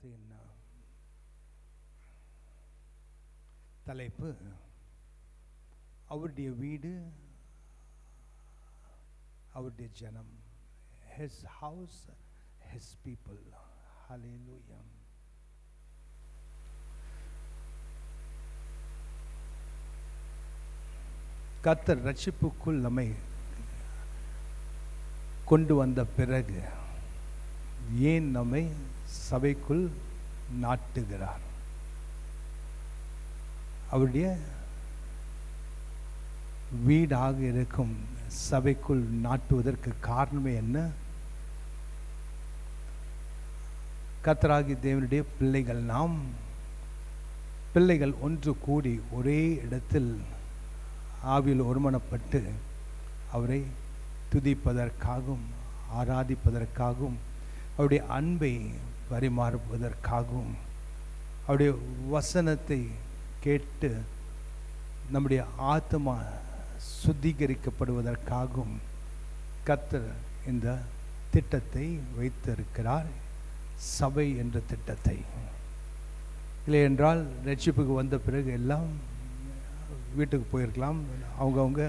வார்த்தையின் தலைப்பு அவருடைய வீடு அவருடைய ஜனம். His house, his people. Hallelujah. கர்த்தர் ரட்சிப்புக்குள் நம்மை கொண்டு வந்த பிறகு ஏன் நம்மை சபைக்குள் நாட்டுகிறார்? அவருடைய வீடாக இருக்கும் சபைக்குள் நாட்டுவதற்கு காரணமே என்ன? கர்த்தராகிய தேவனுடைய பிள்ளைகள் நாம் பிள்ளைகள் ஒன்று கூடி ஒரே இடத்தில் ஆவியில் ஒருமனப்பட்டு அவரை துதிப்பதற்காகவும் ஆராதிப்பதற்காகவும் அவருடைய அன்பை பரிமாறுவதற்காகவும் அவருடைய வசனத்தை கேட்டு நம்முடைய ஆத்மா சுத்திகரிக்கப்படுவதற்காகவும் கர்த்தர் இந்த திட்டத்தை வைத்திருக்கிறார், சபை என்ற திட்டத்தை. இல்லை என்றால் ரட்சிப்புக்கு வந்த பிறகு எல்லாம் வீட்டுக்கு போயிருக்கலாம், அவங்கவுங்க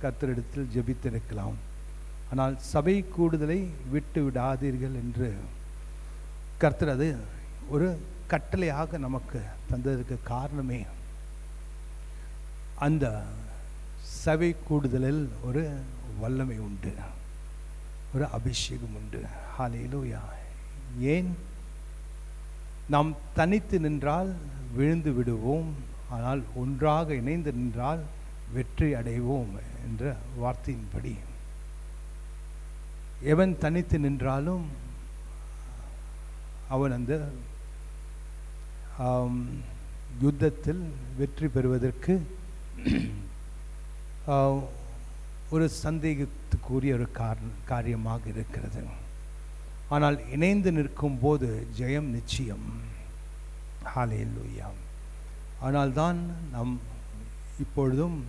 கர்த்தரிடத்தில் ஜெபித்திருக்கலாம். ஆனால் சபை கூடுதலை விட்டு விடாதீர்கள் என்று கர்த்தர் அது ஒரு கட்டளையாக நமக்கு தந்ததற்கு காரணமே அந்த சபை கூடுதலில் ஒரு வல்லமை உண்டு, ஒரு அபிஷேகம் உண்டு. ஹல்லேலூயா. ஏன்? நாம் தனித்து நின்றால் விழுந்து விடுவோம், ஆனால் ஒன்றாக இணைந்து நின்றால் வெற்றி அடைவோம் என்ற வார்த்தையின்படி எவன் தனித்து நின்றாலும் அவன் அந்த யுத்தத்தில் வெற்றி பெறுவதற்கு ஒரு சந்தேகத்துக்குரிய ஒரு காரியமாக இருக்கிறது. ஆனால் இணைந்து நிற்கும் போது ஜெயம் நிச்சயம். ஹல்லேலூயா. ஆனால் தான் நாம் இப்பொழுதும்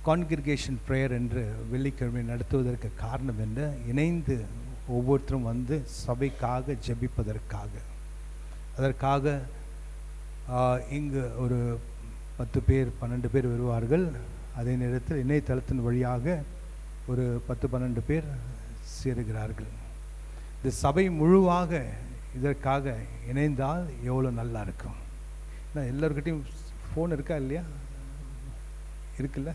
கான்கிரிகேஷன் ப்ரேயர் என்று வெள்ளிக்கிழமை நடத்துவதற்கு காரணம் என்ன? இணைந்து ஒவ்வொருத்தரும் வந்து சபைக்காக ஜெபிப்பதற்காக. அதற்காக இங்கு ஒரு 10 பேர் 12 பேர் வருவார்கள். அதே நேரத்தில் இணையதளத்தின் வழியாக ஒரு 10-12 பேர் சேருகிறார்கள். இந்த சபை முழுவாக இதற்காக இணைந்தால் எவ்வளோ நல்லா இருக்கும். எல்லோருக்கிட்டையும் ஃபோன் இருக்கா இல்லையா? இருக்குல்ல?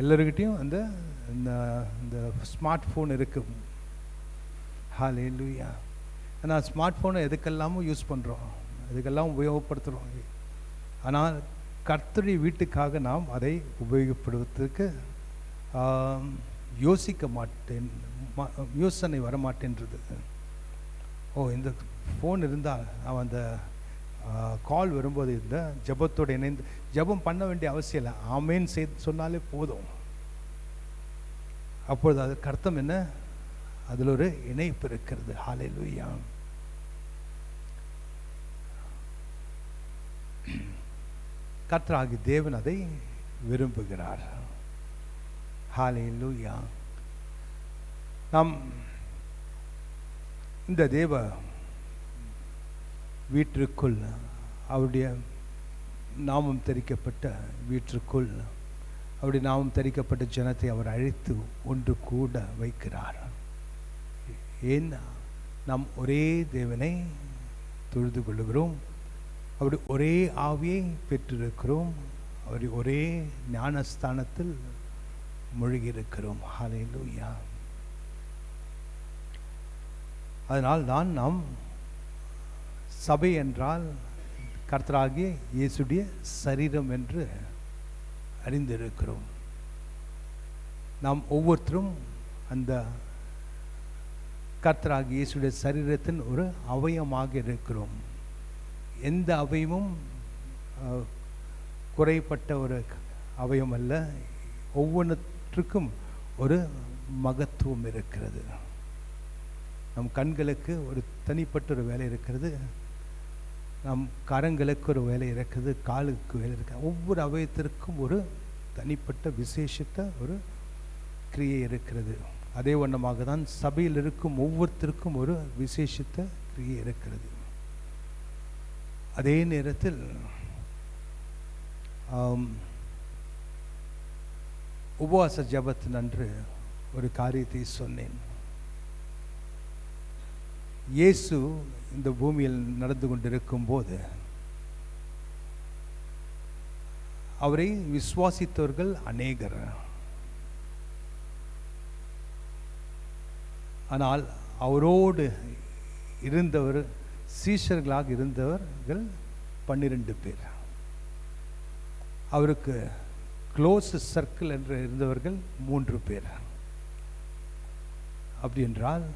எல்லோருக்கிட்டையும் அந்த இந்த ஸ்மார்ட் ஃபோன் இருக்குது. ஹல்லேலூயா. ஆனால் ஸ்மார்ட் ஃபோனை எதுக்கெல்லாமும் யூஸ் பண்ணுறோம், எதுக்கெல்லாம் உபயோகப்படுத்துகிறோம். ஆனால் கர்த்தருடைய வீட்டுக்காக நாம் அதை உபயோகப்படுவதற்கு யோசிக்க மாட்டேன், யோசனை வரமாட்டேன்றது. இந்த ஃபோன் இருந்தால் அவன் அந்த கால் வரும்போது இந்த ஜபத்தோடு இணைந்து ஜபம் பண்ண வேண்டிய அவசியம் இல்லை, ஆமேன் சொன்னாலே போதும். அப்பொழுது அதுக்கு அர்த்தம் என்ன? அதில் ஒரு இணைப்பு இருக்கிறது. ஹல்லேலூயா. கர்த்தராகிய தேவன் அதை விரும்புகிறார். ஹல்லேலூயா. நாம் இந்த தேவ வீட்டிற்குள், அவருடைய நாமம் தரிக்கப்பட்ட வீட்டிற்குள், அவருடைய நாமம் தரிக்கப்பட்ட ஜனத்தை அவர் அழைத்து ஒன்று கூட வைக்கிறார். ஏன்? நாம் ஒரே தேவனை தொழுது கொள்ளுகிறோம், அவருடைய ஒரே ஆவியை பெற்றிருக்கிறோம், அவருடைய ஒரே ஞானஸ்தானத்தில் மூழ்கியிருக்கிறோம். ஹல்லேலூயா. அதனால் தான் நாம் சபை என்றால் கர்த்தராகிய இயேசுடைய சரீரம் என்று அறிந்திருக்கிறோம். நாம் ஒவ்வொருத்தரும் அந்த கர்த்தராகிய இயேசுடைய சரீரத்தின் ஒரு அவயமாக இருக்கிறோம். எந்த அவயமும் குறைப்பட்ட ஒரு அவயம் அல்ல, ஒவ்வொன்றுக்கும் ஒரு மகத்துவம் இருக்கிறது. நம் கண்களுக்கு ஒரு தனிப்பட்ட ஒரு வேலை இருக்கிறது, நம் கரங்களுக்கு ஒரு வேலை இருக்குது, காலுக்கு வேலை இருக்குது. ஒவ்வொரு அவயத்திற்கும் ஒரு தனிப்பட்ட விசேஷத்த ஒரு கிரியை இருக்கிறது. அதே வண்ணமாக தான் சபையில் இருக்கும் ஒவ்வொருத்தருக்கும் ஒரு விசேஷித்த கிரியை இருக்கிறது. அதே நேரத்தில் உபவாச ஜபத்தின் அன்று ஒரு காரியத்தை சொன்னேன். இயேசு இந்த பூமியில் நடந்து கொண்டிருக்கும் போது அவரை விசுவாசித்தவர்கள் அநேகர். ஆனால் அவரோடு இருந்தவர், சீஷர்களாக இருந்தவர்கள் 12 பேர். அவருக்கு க்ளோஸ் சர்க்கிள் என்று இருந்தவர்கள் 3 பேர். அப்படி என்றால்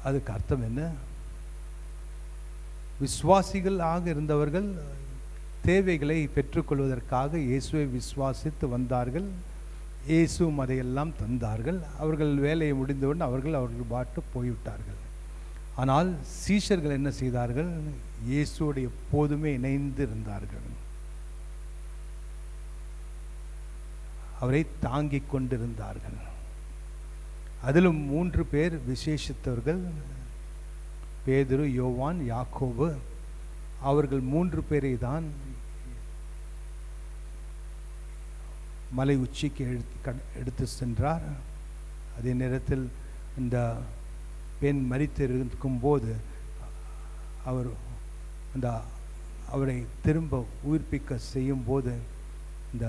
அதுக்கு அர்த்தம் என்ன? விசுவாசிகளாக இருந்தவர்கள் தேவைகளை பெற்றுக்கொள்வதற்காக இயேசுவை விசுவாசித்து வந்தார்கள். இயேசுவும் அதையெல்லாம் தந்தார்கள். அவர்கள் வேலையை முடிந்தவுடன் அவர்கள் பாட்டு போய்விட்டார்கள். ஆனால் சீஷர்கள் என்ன செய்தார்கள்? இயேசுவோடு எப்போதுமே இணைந்து இருந்தார்கள். அவரை தாங்கிக் கொண்டிருந்தார்கள். அதிலும் 3 பேர் விசேஷித்தவர்கள். பேதுரு, யோவான், யாக்கோபு. அவர்கள் 3 பேரை தான் மலை உச்சிக்கு எடுத்து சென்றார். அதே நேரத்தில் இந்த பெண் மரித்திருக்கும் போது அவரை திரும்ப உயிர்ப்பிக்க செய்யும் போது இந்த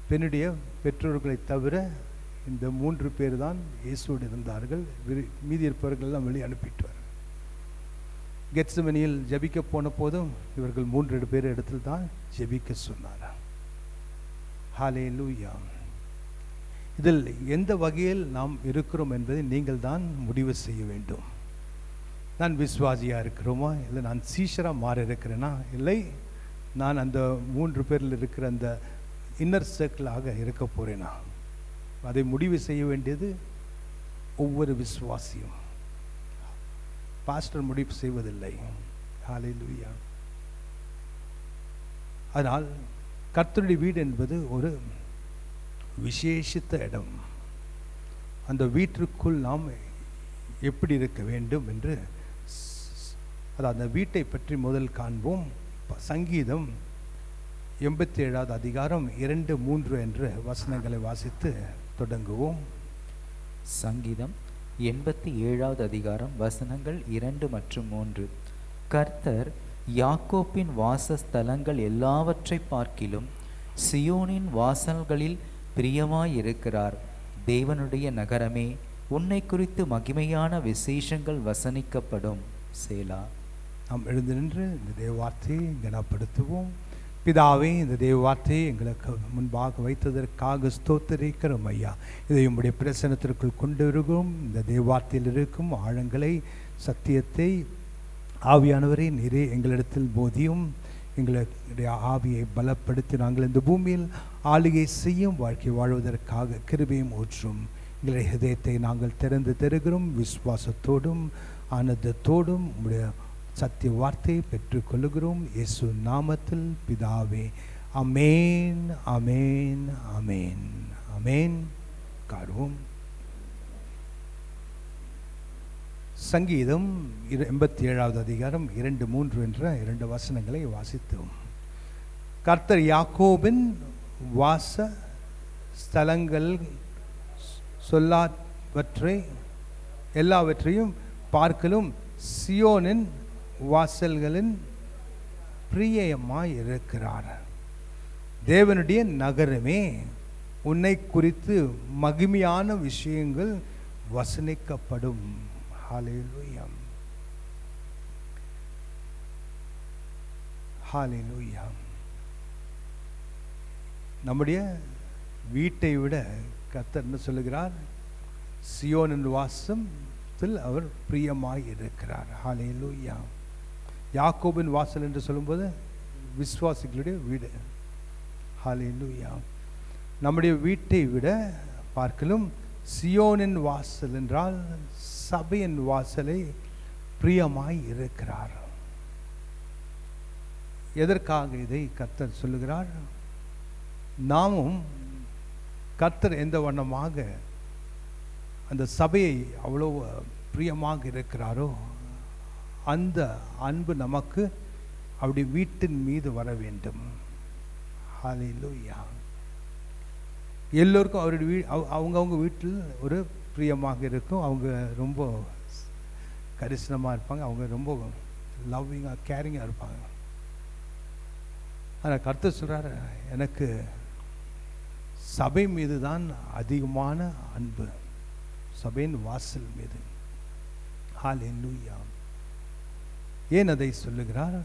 பெண்ணுடைய பெற்றோர்களை தவிர இந்த 3 பேர் தான் இயேசுவோடு இருந்தார்கள். மீதி இருப்பவர்கள் எல்லாம் வெளியே அனுப்பிட்டார். கெத்செமனியில் ஜெபிக்க போன போதும் இவர்கள் 3 பேர் இடத்தில் தான் ஜெபிக்க சொன்னார். ஹல்லேலூயா. இதில் எந்த வகையில் நாம் இருக்கிறோம் என்பதை நீங்கள் தான் முடிவு செய்ய வேண்டும். நான் விசுவாசியாக இருக்கிறோமா, இல்லை நான் சீஷராக மாற இருக்கிறேனா, இல்லை நான் அந்த 3 பேரில் இருக்கிற அந்த இன்னர் சர்க்கிளாக இருக்க போகிறேனா? அதை முடிவு செய்ய வேண்டியது ஒவ்வொரு விசுவாசியும். பாஸ்டர் முடிவு செய்வதில்லை. ஹல்லேலூயா. அதனால் கர்த்தருடைய வீடு என்பது ஒரு விசேஷித்த இடம். அந்த வீட்டிற்குள் நாம் எப்படி இருக்க வேண்டும் என்று அந்த வீட்டை பற்றி முதல் காண்போம். சங்கீதம் 87வது அதிகாரம் 2, 3 என்ற வசனங்களை வாசித்து தொடங்குவோம். சங்கீதம் 87வது அதிகாரம் வசனங்கள் 2 மற்றும் 3. கர்த்தர் யாக்கோப்பின் வாசஸ்தலங்கள் எல்லாவற்றை பார்க்கிலும் சியோனின் வாசல்களில் பிரியமாயிருக்கிறார். தேவனுடைய நகரமே, உன்னை குறித்து மகிமையான விசேஷங்கள் வசனிக்கப்படும். சேலா. நாம் எழுந்து நின்று இந்த தேவ வார்த்தையை கனப்படுத்துவோம். பிதாவே, இந்த தேவ வார்த்தையை எங்களுக்கு முன்பாக வைத்ததற்காக ஸ்தோத்திரிக்கிறோம் ஐயா. இதை உம்முடைய பிரசன்னத்திற்குள் கொண்டு வருகிறோம். இந்த தேவ வார்த்தையில் இருக்கும் ஆழங்களை, சத்தியத்தை ஆவியானவரை நீரே எங்களிடத்தில் போதியும். எங்களுடைய ஆவியை பலப்படுத்தி நாங்கள் இந்த பூமியில் ஆளுகை செய்யும் வாழ்க்கை வாழ்வதற்காக கிருபையும் ஊற்றும். எங்களுடைய இதயத்தை நாங்கள் திறந்து தருகிறோம். விசுவாசத்தோடும் ஆனந்தத்தோடும் உம்முடைய சத்திய வார்த்தையை பெற்றுக்கொள்ளுகிறோம். இயேசு நாமத்தில் பிதாவே. அமேன், அமேன், அமேன், அமேன். காருவோம். சங்கீதம் 87வது அதிகாரம் 2, 3 என்ற 2 வசனங்களை வாசித்தோம். கர்த்தர் யாக்கோபின் வாச ஸ்தலங்கள் சொல்லாவற்றை எல்லாவற்றையும் பார்க்கலும் சியோனின் வாசல்களின் பிரியமாய் இருக்கிறார். தேவனுடைய நகரமே, உன்னை குறித்து மகிமையான விஷயங்கள் வசனிக்கப்படும். ஹல்லேலூயா, ஹல்லேலூயா. நம்முடைய வீட்டை விட கர்த்தர் என்ன சொல்லுகிறார்? சியோனின் வாசத்தில் அவர் பிரியமாய் இருக்கிறார். ஹல்லேலூயா. யாக்கோபின் வாசல் என்று சொல்லும்போது விசுவாசிகளுடைய வீடு. ஹல்லேலூயா. நம்முடைய வீட்டை விட பார்க்கலும் சியோனின் வாசல் என்றால் சபையின் வாசலை பிரியமாய் இருக்கிறார். எதற்காக இதை கர்த்தர் சொல்லுகிறார்? நாமும் கர்த்தர் எந்த வண்ணமாக அந்த சபையை அவ்வளோ பிரியமாக இருக்கிறாரோ அந்த அன்பு நமக்கு அப்படி வீட்டின் மீது வர வேண்டும். ஹல்லேலூயா. எல்லோருக்கும் அவருடைய அவங்கவுங்க வீட்டில் ஒரு பிரியமாக இருக்கும். அவங்க ரொம்ப கரிசனமாக இருப்பாங்க, அவங்க ரொம்ப லவ்விங்காக கேரிங்காக இருப்பாங்க. ஆனால் கர்த்தர் சொல்கிறார், எனக்கு சபை மீது தான் அதிகமான அன்பு, சபையின் வாசல் மீது. ஹல்லேலூயா. ஏன் அதை சொல்லுகிறார்?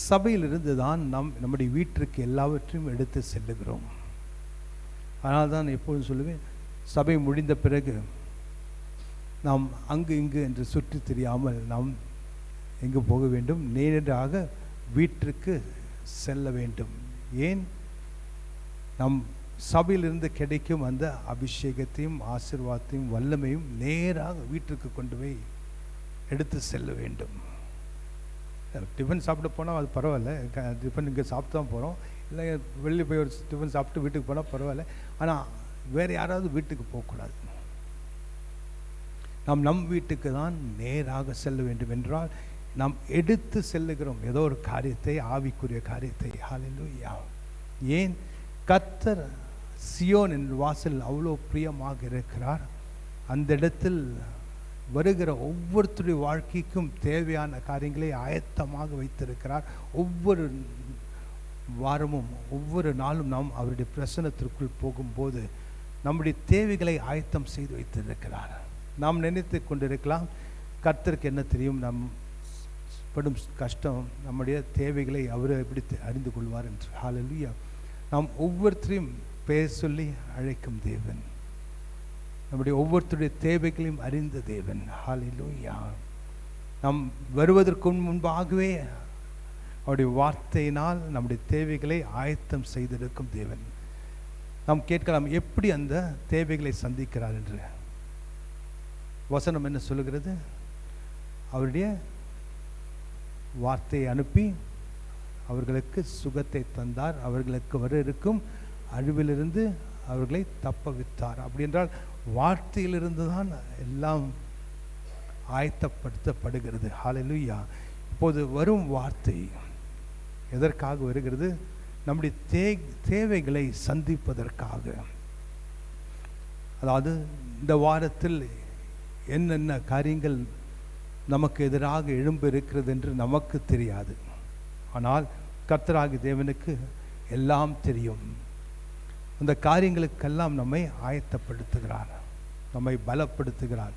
சபையிலிருந்து தான் நம்முடைய வீட்டிற்கு எல்லாவற்றையும் எடுத்து செல்லுகிறோம். ஆனால் தான் எப்பொழுதும் சொல்லுவேன், சபை முடிந்த பிறகு நாம் அங்கு இங்கு என்று சுற்றி தெரியாமல் நாம் எங்கு போக வேண்டும்? நேராக வீட்டிற்கு செல்ல வேண்டும். ஏன்? நம் சபையிலிருந்து கிடைக்கும் அந்த அபிஷேகத்தையும் ஆசீர்வாதத்தையும் வல்லமையும் நேராக வீட்டிற்கு கொண்டு போய் எடுத்து செல்ல வேண்டும். டிஃபன் சாப்பிட்டு போனால் அது பரவாயில்ல, டிஃபன் இங்கே சாப்பிட்டு தான் போகிறோம், இல்லை வெளியே போய் ஒரு டிஃபன் சாப்பிட்டு வீட்டுக்கு போனால் பரவாயில்ல. ஆனால் வேறு யாராவது வீட்டுக்கு போகக்கூடாது. நாம் நம் வீட்டுக்கு தான் நேராக செல்ல வேண்டும். என்றால் நாம் எடுத்து செல்லுகிறோம் ஏதோ ஒரு காரியத்தை, ஆவிக்குரிய காரியத்தை. ஹல்லேலூயா. ஏன்? கர்த்தர் சியோன் என்ற வாசல் அவ்வளோ பிரியமாக இருக்கிறார். அந்த இடத்தில் வருகிற ஒவ்வொருத்தருடைய வாழ்க்கைக்கும் தேவையான காரியங்களை ஆயத்தமாக வைத்திருக்கிறார். ஒவ்வொரு வாரமும் ஒவ்வொரு நாளும் நாம் அவருடைய பிரசன்னத்திற்குள் போகும்போது நம்முடைய தேவைகளை ஆயத்தம் செய்து வைத்திருக்கிறார். நாம் நினைத்து கொண்டிருக்கலாம், கர்த்தருக்கு என்ன தெரியும், நம் படும் கஷ்டம், நம்முடைய தேவைகளை அவர் எப்படி அறிந்து கொள்வார் என்று. ஹல்லேலூயா. நாம் ஒவ்வொருத்தரையும் பெயர் சொல்லி அழைக்கும் தேவன், நம்முடைய ஒவ்வொருத்தருடைய தேவைகளையும் அறிந்த தேவன். ஹல்லேலூயா. நாம் வருவதற்கு முன்பாகவே அவருடைய வார்த்தையினால் நம்முடைய தேவைகளை ஆயத்தம் செய்திருக்கும் தேவன். நாம் கேட்கலாம், எப்படி அந்த தேவைகளை சந்திக்கிறார் என்று. வசனம் என்ன சொல்லுகிறது? அவருடைய வார்த்தையை அனுப்பி அவர்களுக்கு சுகத்தை தந்தார், அவர்களுக்கு வர இருக்கும் அழிவிலிருந்து அவர்களை தப்பவித்தார். அப்படி என்றால் வார்த்தையிலிருந்து தான் எல்லாம் ஆயத்தப்படுத்தப்படுகிறது. ஹல்லேலூயா. இப்போது வரும் வார்த்தை எதற்காக வருகிறது? நம்முடைய தேவைகளை சந்திப்பதற்காக. அதாவது இந்த வாரத்தில் என்னென்ன காரியங்கள் நமக்கு எதிராக எழும்ப இருக்கிறது என்று நமக்கு தெரியாது. ஆனால் கர்த்தராகிய தேவனுக்கு எல்லாம் தெரியும். அந்த காரியங்களுக்கெல்லாம் நம்மை ஆயத்தப்படுத்துகிறார், நம்மை பலப்படுத்துகிறார்.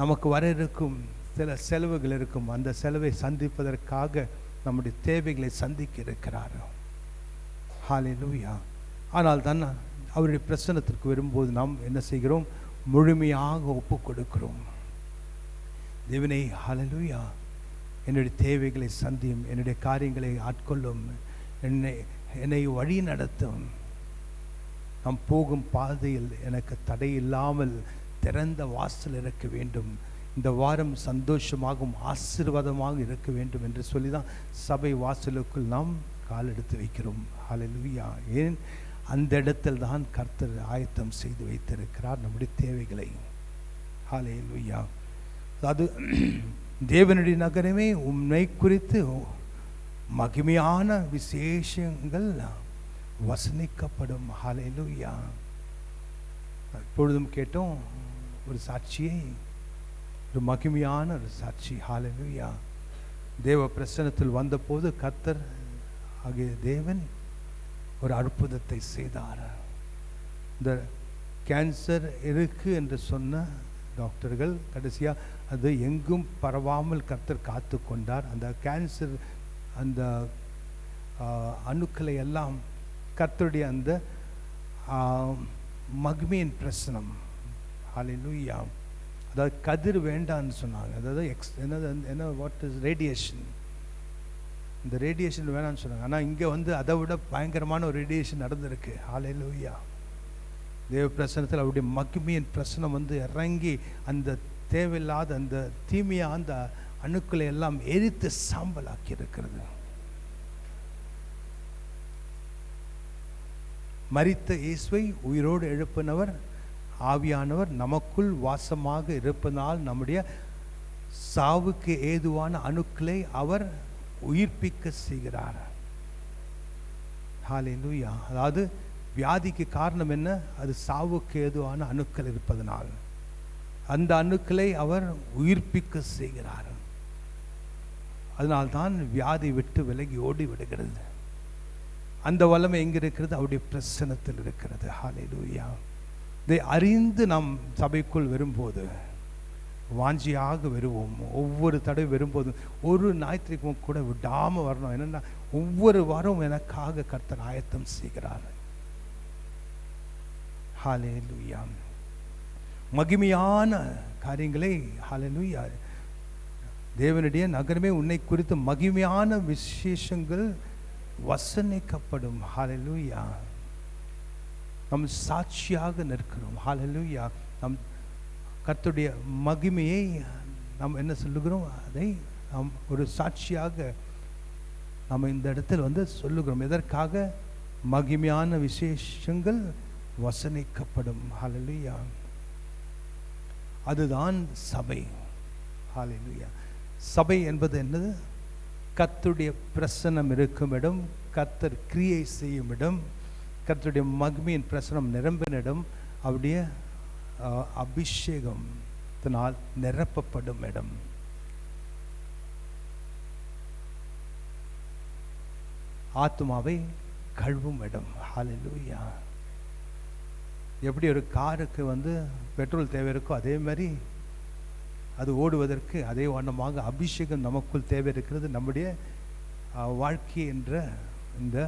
நமக்கு வர இருக்கும் சில செலவுகள் இருக்கும், அந்த செலவை சந்திப்பதற்காக நம்முடைய தேவைகளை சந்திக்க இருக்கிறார். ஹல்லேலூயா. ஆனால் தான் அவருடைய பிரசன்னத்திற்கு வரும்போது நாம் என்ன செய்கிறோம்? முழுமையாக ஒப்பு கொடுக்கிறோம். தேவனே, ஹல்லேலூயா, என்னுடைய தேவைகளை சந்தியும், என்னுடைய காரியங்களை ஆட்கொள்ளும், என்னை வழி நடத்தும். நாம் போகும் பாதையில் எனக்கு தடை இல்லாமல் திறந்த வாசல் இருக்க வேண்டும். இந்த வாரம் சந்தோஷமாகவும் ஆசீர்வாதமாக இருக்க வேண்டும் என்று சொல்லி தான் சபை வாசலுக்குள் நாம் கால் எடுத்து வைக்கிறோம். ஹல்லேலூயா. ஏன்? அந்த இடத்தில் தான் கர்த்தர் ஆயத்தம் செய்து வைத்திருக்கிறார் நம்முடைய தேவைகளை. ஹல்லேலூயா. அது தேவனுடைய நகரமே, உம்மை குறித்து மகிமையான விசேஷங்கள் வசனிக்கப்படும். ஹல்லேலூயா. இப்பொழுதும் கேட்டோம் ஒரு சாட்சியை, ஒரு மகிமையான ஒரு சாட்சி. ஹல்லேலூயா. தேவ பிரசன்னத்தில் வந்தபோது கர்த்தர் ஆகிய தேவன் ஒரு அற்புதத்தை செய்தார். இந்த கேன்சர் இருக்கு என்று சொன்ன டாக்டர்கள் கடைசியாக அது எங்கும் பரவாமல் கர்த்தர் காத்து கொண்டார். அந்த கேன்சர் அந்த அணுக்களை எல்லாம் கர்த்தருடைய அந்த மகிமையின் பிரசனம். ஹல்லேலூயா. அதாவது கதிர் வேண்டான்னு சொன்னாங்க. அதாவது என்ன வாட் இஸ் ரேடியேஷன், இந்த ரேடியேஷன் வேணான்னு சொன்னாங்க. ஆனால் இங்கே அதை விட பயங்கரமான ஒரு ரேடியேஷன் நடந்திருக்கு. ஹல்லேலூயா. தேவ பிரசனத்தில் அவருடைய மகிமையின் பிரசனம் இறங்கி அந்த தேவையில்லாத அந்த தீமையாக அந்த அணுக்களை எல்லாம் எரித்து சாம்பலாக்கி இருக்கிறது. மரித்த இயேசுவை உயிரோடு எழுப்பினவர் ஆவியானவர் நமக்குள் வாசமாக இருப்பதால் நம்முடைய சாவுக்கு ஏதுவான அணுக்களை அவர் உயிர்ப்பிக்க செய்கிறார். ஹல்லேலூயா. அதாவது வியாதிக்கு காரணம் என்ன? அது சாவுக்கு ஏதுவான அணுக்கள் இருப்பதனால் அந்த அணுக்களை அவர் உயிர்ப்பிக்க செய்கிறார். அதனால்தான் வியாதி விட்டு விலகி ஓடி விடுகிறது. அந்த வல்லமை எங்கே இருக்கிறது? அவருடைய பிரசன்னத்தில் இருக்கிறது. ஹல்லேலூயா. இதை அறிந்து நாம் சபைக்குள் வரும்போது வாஞ்சியாக வருவோம். ஒவ்வொரு தடவை வரும்போது ஒரு ஞாயிற்றுக்கிழமை கூட விடாமல் வரணும். என்னென்னா ஒவ்வொரு வாரம் எனக்காக கர்த்தர் ஆயத்தம் செய்கிறார். ஹல்லேலூயா. மகிமையான காரியங்களை ஹல்லேலூயா. தேவனுடைய நகரமே உன்னை குறித்து மகிமையான விசேஷங்கள் வசனிக்கப்படும். ஹல்லேலூயா. நம் சாட்சியாக நிற்கிறோம். ஹல்லேலூயா. நம் கர்த்தருடைய மகிமையை நாம் என்ன சொல்லுகிறோம்? அதை நாம் ஒரு சாட்சியாக நம்ம இந்த இடத்தில் சொல்லுகிறோம். எதற்காக? மகிமையான விசேஷங்கள் வசனிக்கப்படும். ஹல்லேலூயா. அதுதான் சபை. ஹல்லேலூயா. சபை என்பது என்னது? கர்த்தருடைய பிரசன்னம் இருக்கும் இடம், கர்த்தர் கிரியை செய்யும் இடம், கர்த்தருடைய மகிமையின் பிரசன்னம் நிரம்பின இடம், அவருடைய அபிஷேகத்தினால் நிரப்பப்படும் இடம். ஆத்மாவை கழுவும் இடம். ஹல்லேலூயா. எப்படி ஒரு காருக்கு பெட்ரோல் தேவை இருக்கோ அதே மாதிரி அது ஓடுவதற்கு அதே வண்ணமாக அபிஷேகம் நமக்குள் தேவை இருக்கிறது. நம்முடைய வாழ்க்கை என்ற இந்த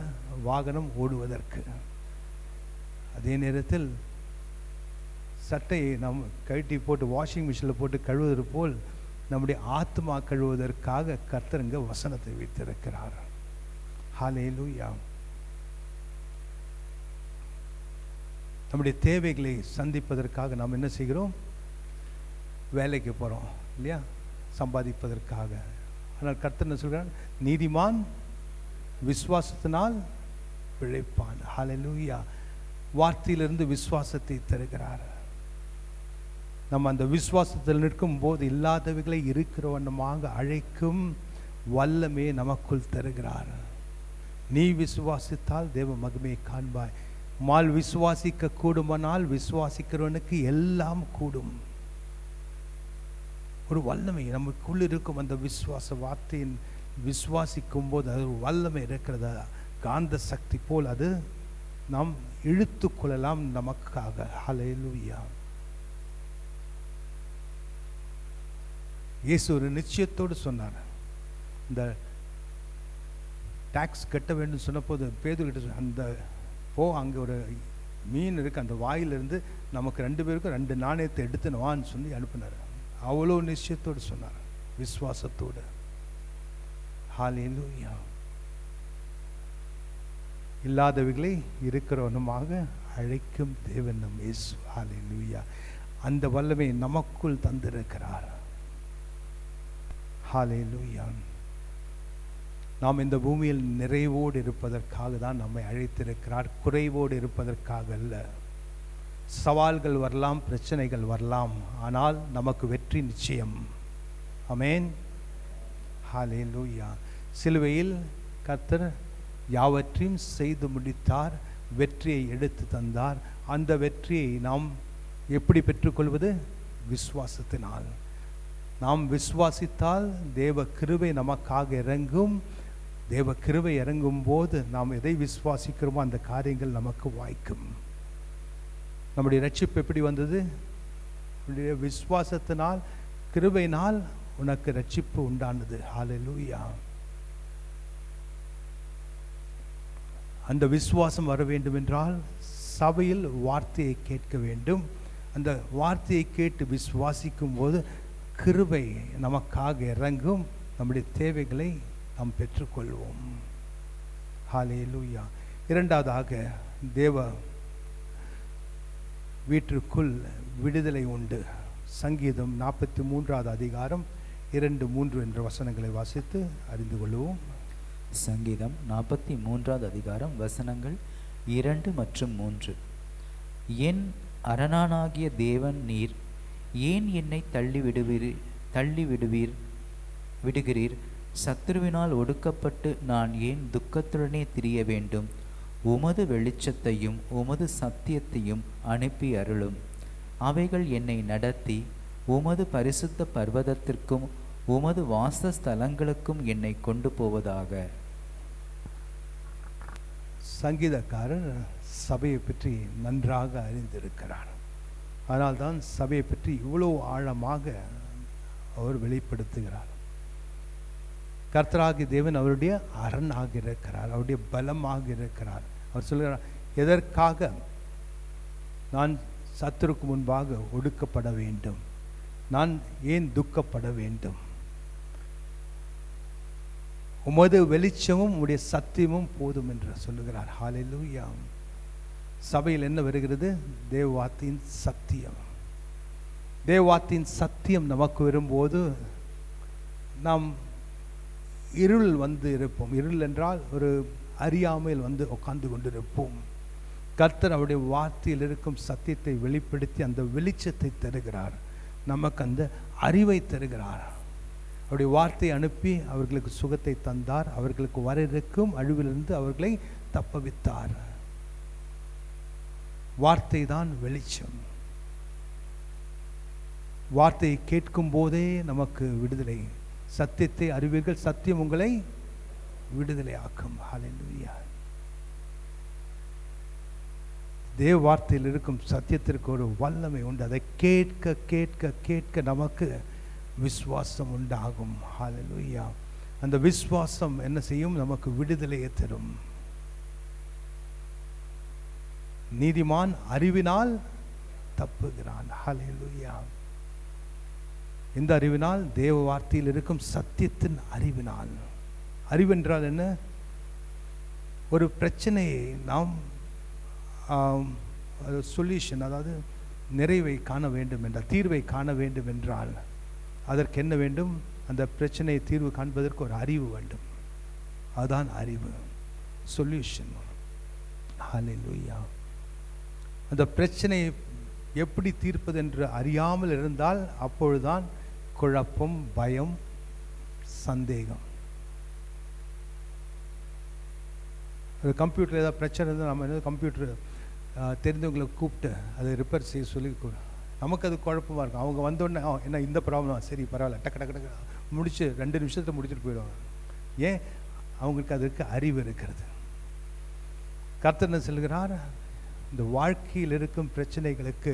வாகனம் ஓடுவதற்கு. அதே நேரத்தில் சட்டையை நாம் கழட்டி போட்டு வாஷிங் மிஷினில் போட்டு கழுவுவது போல் நம்முடைய ஆத்மா கழுவுவதற்காக கர்த்தர் வசனத்தை வைத்திருக்கிறார். ஹல்லேலூயா. நம்முடைய தேவைகளை சந்திப்பதற்காக நாம் என்ன செய்கிறோம்? வேலைக்கு போகிறோம் இல்லையா? சம்பாதிப்பதற்காக. ஆனால் கர்த்தர் என்ன சொல்கிறார்? நீதிமான் விசுவாசத்தினால் பிழைப்பான். ஹல்லேலூயா. வார்த்தையிலிருந்து விசுவாசத்தை தருகிறார். நம்ம அந்த விசுவாசத்தில் நிற்கும் போது இல்லாதவைகளை இருக்கிற வண்ணமாக அழைக்கும் வல்லமே நமக்குள் தருகிறார். நீ விசுவாசித்தால் தேவ மகிமையை காண்பாய். மால் விசுவாசிக்க கூடுமானால் விசுவாசிக்கிறவனுக்கு எல்லாம் கூடும். ஒரு வல்லமை நமக்குள் இருக்கும். அந்த விசுவாச வார்த்தையின் விசுவாசிக்கும் போது அது ஒரு வல்லமை இருக்கிறது. காந்த சக்தி போல் அது நாம் இழுத்து கொள்ளலாம் நமக்காக. ஹல்லேலூயா. இயேசு ஒரு நிச்சயத்தோடு சொன்னார். இந்த டாக்ஸ் கட்ட வேண்டும் சொன்ன போது பேதுருக்கிட்ட அந்த அங்கே ஒரு மீன் இருக்கு, அந்த வாயிலிருந்து நமக்கு 2 பேருக்கும் 2 நாணயத்தை எடுத்துன்னு வான்னு சொல்லி அனுப்பினார். அவ்வளோ நிச்சயத்தோடு சொன்னார், விசுவாசத்தோடு. ஹல்லேலூயா. இல்லாதவைகளை இருக்கிறவனுமாக அழைக்கும் தேவன் நம் இயேசு. ஹல்லேலூயா. அந்த வல்லமை நமக்குள் தந்திருக்கிறார். ஹல்லேலூயா. நாம் இந்த பூமியில் நிறைவோடு இருப்பதற்காக தான் நம்மை அழைத்திருக்கிறார், குறைவோடு இருப்பதற்காக அல்ல. சவால்கள் வரலாம், பிரச்சனைகள் வரலாம், ஆனால் நமக்கு வெற்றி நிச்சயம். ஆமென். ஹல்லேலூயா. சிலுவையில் கர்த்தர் யாவற்றையும் செய்து முடித்தார், வெற்றியை எடுத்து தந்தார். அந்த வெற்றியை நாம் எப்படி பெற்றுக்கொள்வது? விசுவாசத்தினால். நாம் விசுவாசித்தால் தேவ கிருபை நமக்காக இறங்கும். தேவ கிருபை இறங்கும் போது நாம் எதை விசுவாசிக்கிறோமோ அந்த காரியங்கள் நமக்கு வாய்க்கும். நம்முடைய ரட்சிப்பு எப்படி வந்தது? நம்முடைய விசுவாசத்தினால், கிருபையினால் உனக்கு ரட்சிப்பு உண்டானது. ஹல்லேலூயா. அந்த விசுவாசம் வர வேண்டும் என்றால் சபையில் வார்த்தையை கேட்க வேண்டும். அந்த வார்த்தையை கேட்டு விசுவாசிக்கும் போது கிருபை நமக்காக இறங்கும். நம்முடைய தேவைகளை நாம் பெற்றுக்கொள்வோம். ஹல்லேலூயா. இரண்டாவதாக, தேவ வீட்டிற்குள் விடுதலை உண்டு. சங்கீதம் 43வது அதிகாரம் 2-3 என்ற வசனங்களை வாசித்து அறிந்து கொள்வோம். சங்கீதம் 43வது அதிகாரம் வசனங்கள் 2 மற்றும் 3. என் அரணானாகிய தேவன் நீர், ஏன் என்னை விடுகிறீர்? சத்துருவினால் ஒடுக்கப்பட்டு நான் ஏன் துக்கத்துடனே திரிய வேண்டும்? உமது வெளிச்சத்தையும் உமது சத்தியத்தையும் அனுப்பி அருளும். அவைகள் என்னை நடத்தி உமது பரிசுத்த பர்வதத்திற்கும் உமது வாசஸ்தலங்களுக்கும் என்னை கொண்டு போவதாக. சங்கீதக்காரர் சபையை பற்றி நன்றாக அறிந்திருக்கிறார். அதனால்தான் சபையை பற்றி இவ்வளோ ஆழமாக அவர் வெளிப்படுத்துகிறார். கர்த்தராகிய தேவன் அவருடைய அரணாக இருக்கிறார், அவருடைய பலமாக இருக்கிறார். அவர் சொல்கிறார், எதற்காக நான் சத்துருக்கு முன்பாக ஒடுக்கப்பட வேண்டும்? நான் ஏன் துக்கப்பட வேண்டும்? உமது வெளிச்சமும் உம்முடைய சத்தியமும் போதும் என்று சொல்லுகிறார். ஹல்லேலூயா. சபையில் என்ன வருகிறது? தேவவார்த்தையின் சத்தியம். தேவவார்த்தையின் சத்தியம் நமக்கு வரும்போது நாம் இருள் வந்து இருப்போம். இருள் என்றால் ஒரு அறியாமையில் வந்து உட்கார்ந்து கொண்டிருப்போம். கர்த்தர் அவருடைய வார்த்தையில் இருக்கும் சத்தியத்தை வெளிப்படுத்தி அந்த வெளிச்சத்தை தருகிறார், நமக்கு அந்த அறிவை தருகிறார். அவருடைய வார்த்தையை அனுப்பி அவர்களுக்கு சுகத்தை தந்தார், அவர்களுக்கு வர இருக்கும் அழிவிலிருந்து அவர்களை தப்பவித்தார். வார்த்தை தான் வெளிச்சம். வார்த்தையை கேட்கும் போதே நமக்கு விடுதலை. சத்தியத்தை அறிவீர்கள், சத்தியம் உங்களை விடுதலை ஆக்கும். ஹல்லேலூயா. தேவ வார்த்தையில் இருக்கும் சத்தியத்திற்கு ஒரு வல்லமை உண்டு. அதை கேட்க கேட்க கேட்க நமக்கு விசுவாசம் உண்டாகும். ஹல்லேலூயா. அந்த விசுவாசம் என்ன செய்யும்? நமக்கு விடுதலையை தரும். நீதிமான் அறிவினால் தப்புகிறான். ஹல்லேலூயா. இந்த அறிவினால் தேவ வார்த்தையில் இருக்கும் சத்தியத்தின் அறிவினால். அறிவென்றால் என்ன? ஒரு பிரச்சனையை நாம் சொல்யூஷன், அதாவது நிறைவை காண வேண்டும் என்றால், தீர்வை காண வேண்டும் என்றால் அதற்கு என்ன வேண்டும்? அந்த பிரச்சனையை தீர்வு காண்பதற்கு ஒரு அறிவு வேண்டும். அதுதான் அறிவு, சொல்யூஷன். ஹல்லேலூயா. அந்த பிரச்சனையை எப்படி தீர்ப்பது என்று அறியாமல் இருந்தால் அப்பொழுதுதான் குழப்பம், பயம், சந்தேகம். கம்ப்யூட்டர் ஏதாவது பிரச்சனை இருந்தால் நம்ம என்ன கம்ப்யூட்டர் தெரிந்தவங்களை கூப்பிட்டு அதை ரிப்பேர் செய்ய சொல்லி நமக்கு அது குழப்பமாக இருக்கும். அவங்க வந்தோடனே என்ன இந்த ப்ராப்ளம், சரி பரவாயில்ல, டக்கு டக்கு டக்கு முடிச்சு 2 நிமிஷத்தை முடிச்சுட்டு போயிடுவாங்க. ஏன்? அவங்களுக்கு அதற்கு அறிவு இருக்கிறது. கர்த்தர் என்ன சொல்கிறார்? இந்த வாழ்க்கையில் இருக்கும் பிரச்சனைகளுக்கு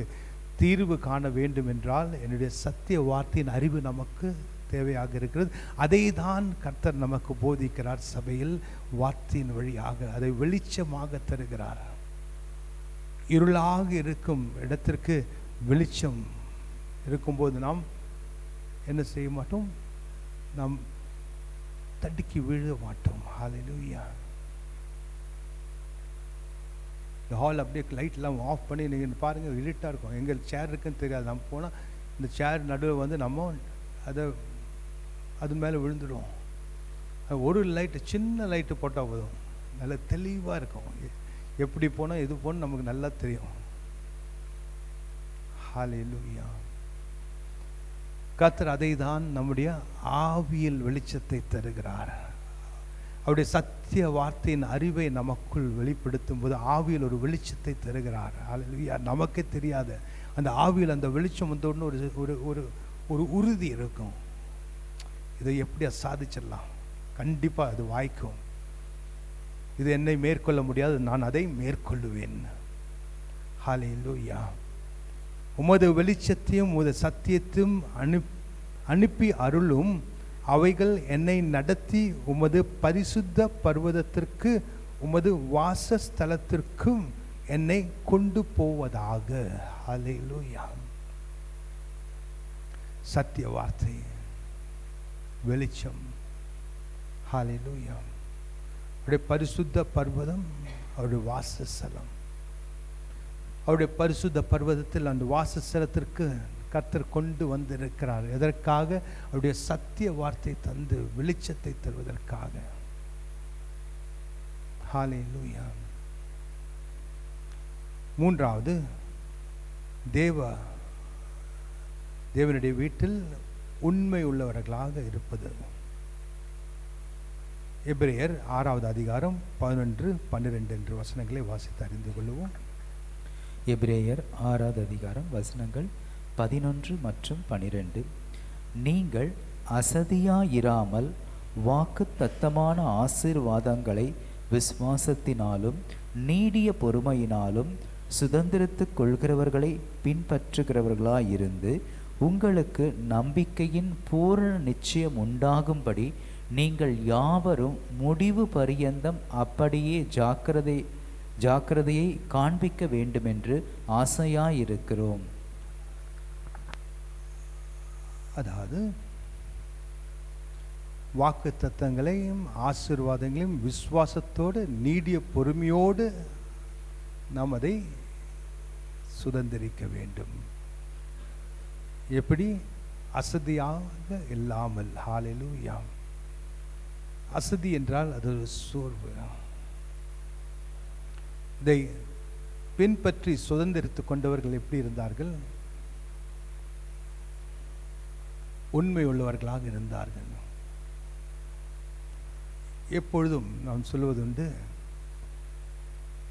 தீர்வு காண வேண்டும் என்றால் என்னுடைய சத்திய வார்த்தையின் அறிவு நமக்கு தேவையாக இருக்கிறது. அதை தான் கர்த்தர் நமக்கு போதிக்கிறார். சபையில் வார்த்தையின் வழியாக அதை வெளிச்சமாக தருகிறார். இருளாக இருக்கும் இடத்திற்கு வெளிச்சம் இருக்கும்போது நாம் என்ன செய்ய மாட்டோம்? நாம் தடுக்கி விழ மாட்டோம். ஹல்லேலூயா. இந்த ஹால் அப்படியே லைட்லாம் ஆஃப் பண்ணி நீங்கள் பாருங்கள், இருட்டாக இருக்கும். எங்கள் சேர் இருக்குன்னு தெரியாது. நம்ம போனால் இந்த சேர் நடுவில் வந்து நம்ம அது மேலே விழுந்துடும். ஒரு லைட்டு, சின்ன லைட்டு போட்டால் போதும், நல்லா தெளிவாக இருக்கும். எப்படி போனால் எது போனால் நமக்கு நல்லா தெரியும். ஹல்லேலூயா. கர்த்தர் அதை தான் நம்முடைய ஆவியில் வெளிச்சத்தை தருகிறார். அவருடைய சத்திய வார்த்தையின் அறிவை நமக்குள் வெளிப்படுத்தும் போது ஆவியில் ஒரு வெளிச்சத்தை தருகிறார். ஹல்லேலூயா. நமக்கே தெரியாத அந்த ஆவியில் அந்த வெளிச்சம் வந்தோடனே ஒரு ஒரு ஒரு உறுதி இருக்கும். இதை எப்படி சாதிச்சிடலாம், கண்டிப்பாக அது வாய்க்கும். இது என்னை மேற்கொள்ள முடியாது, நான் அதை மேற்கொள்ளுவேன். ஹல்லேலூயா. உமது வெளிச்சத்தையும் உமது சத்தியத்தையும் அனுப்பி அருளும். அவைகள் என்னை நடத்தி உமது பரிசுத்த பர்வதத்திற்கு உமது வாசஸ்தலத்திற்கும் என்னை கொண்டு போவதாக. ஹல்லேலூயா. சத்திய வார்த்தை, வெளிச்சம். ஹல்லேலூயா. அவருடைய பரிசுத்த பர்வதம் அவருடைய வாசஸ்தலம். அவருடைய பரிசுத்த பர்வதத்தில் அந்த வாசஸ்தலத்திற்கு கர்த்தர் கொண்டு வந்திருக்கிறார். எதற்காக? அவருடைய சத்திய வார்த்தை தந்து வெளிச்சத்தை தருவதற்காக. ஹல்லேலூயா. மூன்றாவது, தேவனுடைய வீட்டில் உண்மை உள்ளவர்களாக இருப்பது. எபிரேயர் 6வது அதிகாரம் 11-12 என்று வசனங்களை வாசித்து அறிந்து கொள்வோம். எபிரேயர் 6வது அதிகாரம் வசனங்கள் 11 மற்றும் 12. நீங்கள் அசதியாயிராமல் வாக்கு தத்தமான ஆசீர்வாதங்களை விசுவாசத்தினாலும் நீடிய பொறுமையினாலும் சுதந்திரத்துக் கொள்கிறவர்களை பின்பற்றுகிறவர்களாயிருந்து உங்களுக்கு நம்பிக்கையின் பூரண நிச்சயம் உண்டாகும்படி நீங்கள் யாவரும் முடிவு பரியந்தம் அப்படியே ஜாக்கிரதையை காண்பிக்க வேண்டுமென்று ஆசையாயிருக்கிறோம். அதாவது வாக்கு தத்தங்களையும் ஆசீர்வாதங்களையும் விசுவாசத்தோடு நீடிய பொறுமையோடு நாம் அதை சுதந்திரிக்க வேண்டும். எப்படி? அசதியாக இல்லாமல். ஹல்லேலூயா. அசதி என்றால் அது ஒரு சோர்வு. இதை பின்பற்றி சுதந்திரித்துக் கொண்டவர்கள் எப்படி இருந்தார்கள்? உண்மை உள்ளவர்களாக இருந்தார்கள். எப்பொழுதும் நான் சொல்வதுண்டு,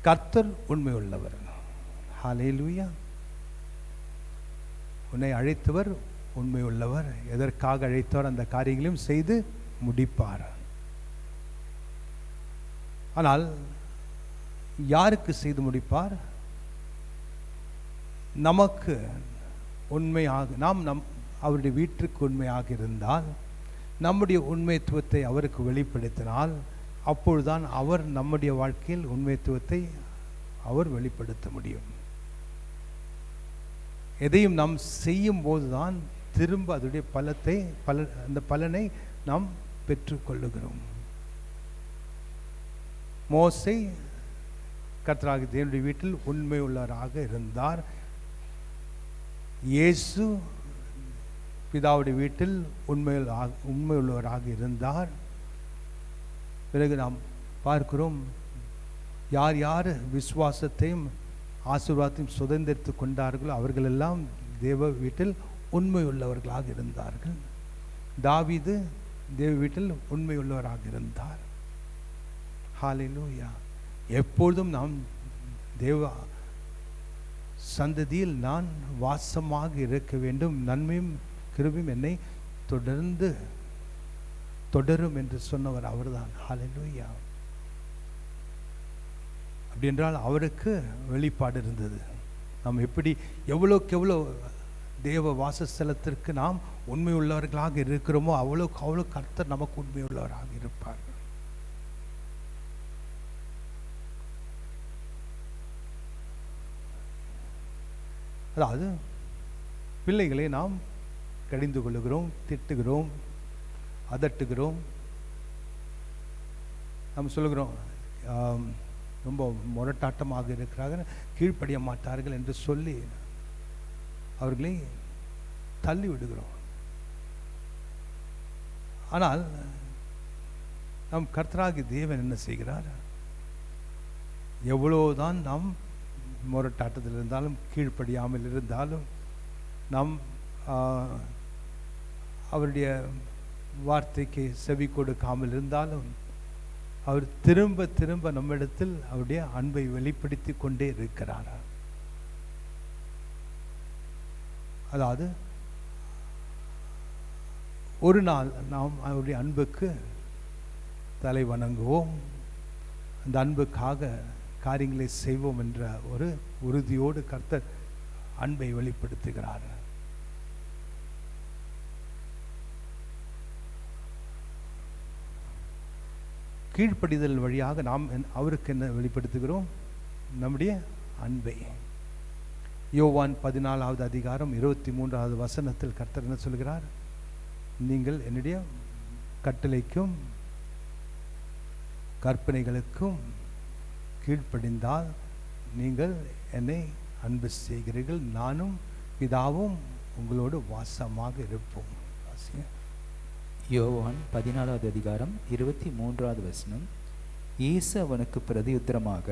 கர்த்தர் உண்மை உள்ளவர். ஹல்லேலூயா. உன்னை அழைத்தவர் உண்மை உள்ளவர். எதற்காக அழைத்தவர் அந்த காரியங்களையும் செய்து முடிப்பார். ஆனால் யாருக்கு செய்து முடிப்பார்? நமக்கு உண்மையாக, நாம் அவருடைய வீட்டிற்கு உண்மையாக இருந்தால், நம்முடைய உண்மைத்துவத்தை அவருக்கு வெளிப்படுத்தினால், அப்பொழுதுதான் அவர் நம்முடைய வாழ்க்கையில் உண்மைத்துவத்தை அவர் வெளிப்படுத்த முடியும். எதையும் நாம் செய்யும் போதுதான் திரும்ப அதனுடைய அந்த பலனை நாம் பெற்றுக்கொள்ளுகிறோம். மோசே கர்த்தராகிய தேவனுடைய வீட்டில் உண்மை உள்ளவராக இருந்தார். இயேசு பிதாவுடைய வீட்டில் உண்மை உள்ளவராக இருந்தார். பிறகு நாம் பார்க்கிறோம், யார் யார் விசுவாசத்தையும் ஆசீர்வாதத்தையும் சுதந்திரித்து கொண்டார்களோ அவர்களெல்லாம் தேவ வீட்டில் உண்மை உள்ளவர்களாக இருந்தார்கள். தாவீது தேவ வீட்டில் உண்மை உள்ளவராக இருந்தார். ஹல்லேலூயா. எப்பொழுதும் நாம் தேவ சந்ததியில் நான் வாசமாக இருக்க வேண்டும், நன்மையும் கிருபையும் என்னை தொடரும் என்று சொன்னவர் அவர்தான். ஹல்லேலூயா. அப்படி என்றால் அவருக்கு வெளிப்பாடு இருந்தது. நாம் எப்படி எவ்வளோக்கு எவ்வளோ தேவ வாசஸ்தலத்திற்கு நாம் உண்மை உள்ளவர்களாக இருக்கிறோமோ அவ்வளோக்கு அவ்வளோ கர்த்தர் நமக்கு உண்மை உள்ளவராக இருப்பார். அதாவது பிள்ளைகளை நாம் கடிந்து கொள்ளுகிறோம், திட்டுகிறோம், அதட்டுகிறோம். நாம் சொல்லுகிறோம், ரொம்ப முரட்டாட்டமாக இருக்கிறார்கள், கீழ்ப்படிய மாட்டார்கள் என்று சொல்லி அவர்களை தள்ளி விடுகிறோம். ஆனால் நம் கர்த்தராகிய தேவன் என்ன செய்கிறார்? எவ்வளவுதான் நாம் முரட்டாட்டத்தில் இருந்தாலும், கீழ்ப்படியாமல் இருந்தாலும், நாம் அவருடைய வார்த்தைக்கு செவி கொடுக்காமல் இருந்தாலும், அவர் திரும்ப திரும்ப நம்மிடத்தில் அவருடைய அன்பை வெளிப்படுத்தி கொண்டே இருக்கிறார். அதாவது ஒரு நாள் நாம் அவருடைய அன்புக்கு தலை வணங்குவோம், அந்த அன்புக்காக காரியங்களை செய்வோம் என்ற ஒரு உறுதியோடு கர்த்தர் அன்பை வெளிப்படுத்துகிறார். கீழ்ப்படிதல் வழியாக நாம் அவருக்கு என்ன வெளிப்படுத்துகிறோம்? நம்முடைய அன்பை. யோவான் 14வது அதிகாரம் 23வது வசனத்தில் கர்த்தர் என்ன சொல்கிறார்? நீங்கள் என்னுடைய கட்டளைக்கும் கற்பனைகளுக்கும் கீழ்ப்படிந்தால் நீங்கள் என்னை அன்பு செய்கிறீர்கள், நானும் பிதாவும் உங்களோடு வாசமாக இருப்போம். யோவான் 14வது அதிகாரம் 23வது வசனம். இயேசு அவனுக்கு பிரதியுத்தரமாக,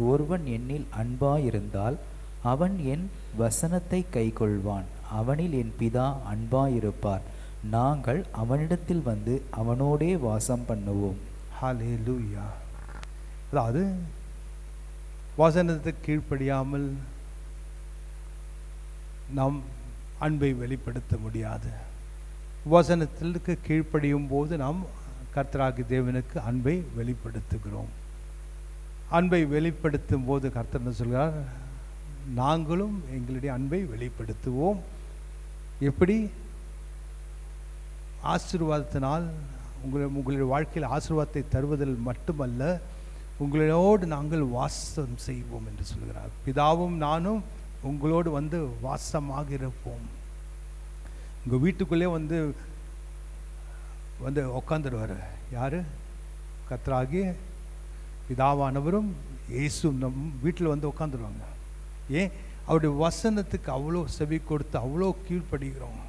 ஒருவன் என்னில் அன்பாயிருந்தால் அவன் என் வசனத்தை கைக்கொள்வான், அவனில் என் பிதா அன்பாயிருப்பார், நாங்கள் அவனிடத்தில் வந்து அவனோடே வாசம் பண்ணுவோம். ஹல்லேலூயா. அதாவது வசனத்துக்கு கீழ்ப்படியாமல் நாம் அன்பை வெளிப்படுத்த முடியாது. வசனத்திற்கு கீழ்ப்படியும் போது நாம் கர்த்தராகிய தேவனுக்கு அன்பை வெளிப்படுத்துகிறோம். அன்பை வெளிப்படுத்தும் போது கர்த்தர் என்ன சொல்கிறார்? நாங்களும் எங்களுடைய அன்பை வெளிப்படுத்துவோம். எப்படி? ஆசீர்வாதத்தினால் உங்களுடைய வாழ்க்கையில் ஆசீர்வாதத்தை தருவதில் மட்டுமல்ல, உங்களோடு நாங்கள் வாசம் செய்வோம் என்று சொல்கிறார். பிதாவும் நானும் உங்களோடு வந்து வாசமாக இருப்போம். உங்கள் வீட்டுக்குள்ளே வந்து வந்து உட்காந்துடுவார். யார்? கர்த்தராகிய பிதாவானவரும் இயேசு நம் வீட்டில் வந்து உட்காந்துருவாங்க. ஏன்? அவருடைய வசனத்துக்கு அவ்வளோ செவி கொடுத்து அவ்வளோ கீழ்ப்படுகிறோம்,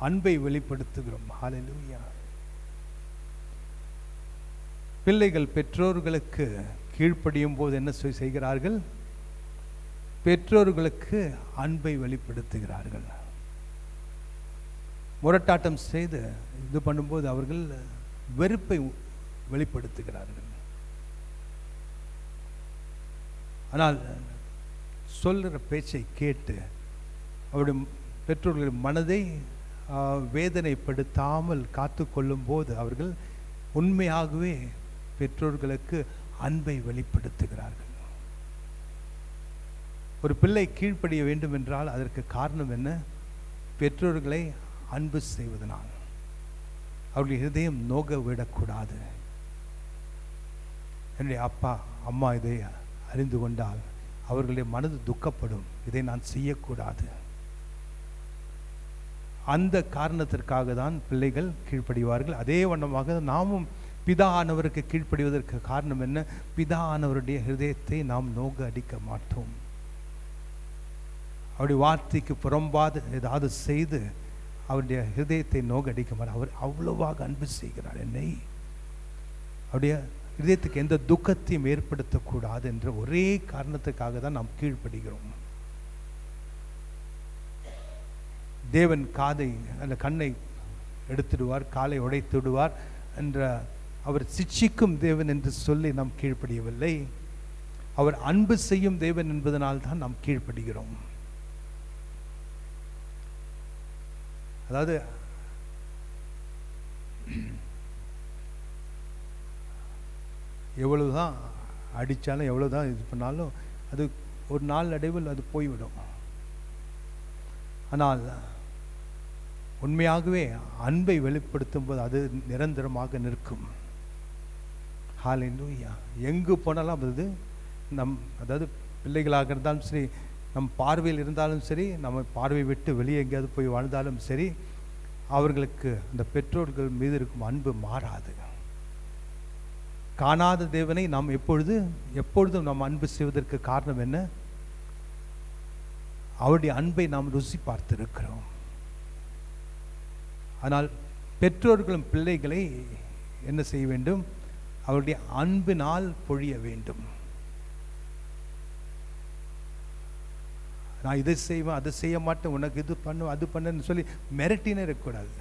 அன்பை வெளிப்படுத்துகிறோம். ஹல்லேலூயா. பிள்ளைகள் பெற்றோர்களுக்கு கீழ்ப்படியும் போது என்ன செய்கிறார்கள்? பெற்றோர்களுக்கு அன்பை வெளிப்படுத்துகிறார்கள். முரட்டாட்டம் செய்து இது பண்ணும்போது அவர்கள் வெறுப்பை வெளிப்படுத்துகிறார்கள். ஆனால் சொல்கிற பேச்சை கேட்டு அவருடைய பெற்றோர்களின் மனதை வேதனைப்படுத்தாமல் காத்து கொள்ளும் போது அவர்கள் உண்மையாகவே பெற்றோர்களுக்கு அன்பை வெளிப்படுத்துகிறார்கள். ஒரு பிள்ளை கீழ்ப்படிய வேண்டும் என்றால் அதற்கு காரணம் என்ன? பெற்றோர்களை அன்பு செய்வதனால். அவர்களுடைய இதயம் நோக விடக்கூடாது. என்னுடைய அப்பா அம்மா இதை அறிந்து கொண்டால் அவர்களுடைய மனது துக்கப்படும், இதை நான் செய்யக்கூடாது. அந்த காரணத்திற்காக தான் பிள்ளைகள் கீழ்ப்படிவார்கள். அதே வண்ணமாக நாமும் பிதா ஆனவருக்கு கீழ்ப்படிவதற்கு காரணம் என்ன? பிதா ஆனவருடைய ஹிருதயத்தை நாம் நோக அடிக்க மாட்டோம். அவருடைய வார்த்தைக்கு புறம்பாது ஏதாவது செய்து அவருடைய ஹிருதயத்தை நோக அடிக்க மாட்டார். அவர் அவ்வளவாக அன்பு செய்கிறார் என்னை. அவருடைய இதயத்துக்கு எந்த துக்கத்தையும் ஏற்படுத்தக்கூடாது என்ற ஒரே காரணத்துக்காக தான் நாம் கீழ்ப்படுகிறோம். தேவன் காதை அந்த கண்ணை எடுத்துடுவார், காலை உடைத்து விடுவார் என்ற அவர் சிட்சிக்கும் தேவன் என்று சொல்லி நாம் கீழ்ப்படியவில்லை. அவர் அன்பு செய்யும் தேவன் என்பதனால் தான் நாம் கீழ்ப்படுகிறோம். அதாவது எவ்வளவுதான் அடித்தாலும் எவ்வளவுதான் இது பண்ணாலும் அது ஒரு நாள் அடைவில் அது போய்விடும். ஆனால் உண்மையாகவே அன்பை வெளிப்படுத்தும் போது அது நிரந்தரமாக நிற்கும். ஹல்லேலூயா. எங்கு போனாலும் அது அதாவது பிள்ளைகளாக இருந்தாலும் சரி, நம் பார்வையில் இருந்தாலும் சரி, நம்ம பார்வை விட்டு வெளியே எங்கேயாவது போய் வாழ்ந்தாலும் சரி, அவர்களுக்கு அந்த பெற்றோர்கள் மீது இருக்கும் அன்பு மாறாது. காணாத தேவனை நாம் எப்பொழுதும் நாம் அன்பு செய்வதற்கு காரணம் என்ன? அவருடைய அன்பை நாம் ருசி பார்த்திருக்கிறோம். ஆனால் பெற்றோர்களும் பிள்ளைகளை என்ன செய்ய வேண்டும்? அவருடைய அன்பினால் பொழிய வேண்டும். நான் இதை செய்வேன், அதை செய்ய மாட்டேன், உனக்கு இது பண்ணு அது பண்ணுன்னு சொல்லி மிரட்டினே இருக்கக்கூடாது.